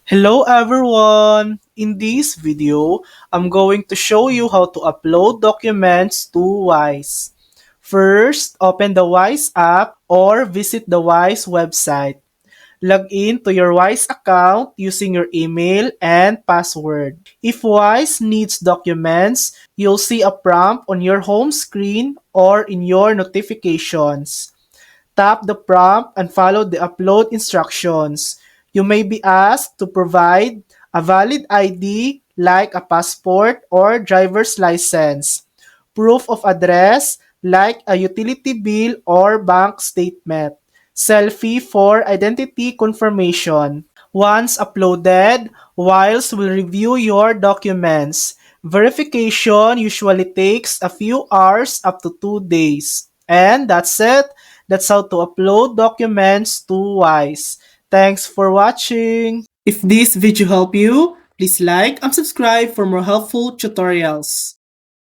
Hello everyone! In this video, I'm going to show you how to upload documents to Wise. First, open the Wise app or visit the Wise website. Log in to your Wise account using your email and password. If Wise needs documents, you'll see a prompt on your home screen or in your notifications. Tap the prompt and follow the upload instructions. You may be asked to provide a valid ID like a passport or driver's license, proof of address like a utility bill or bank statement, selfie for identity confirmation. Once uploaded, Wiles will review your documents. Verification usually takes a few hours up to 2 days. And that's it. That's how to upload documents to Wise. Thanks for watching. If this video helped you, please like and subscribe for more helpful tutorials.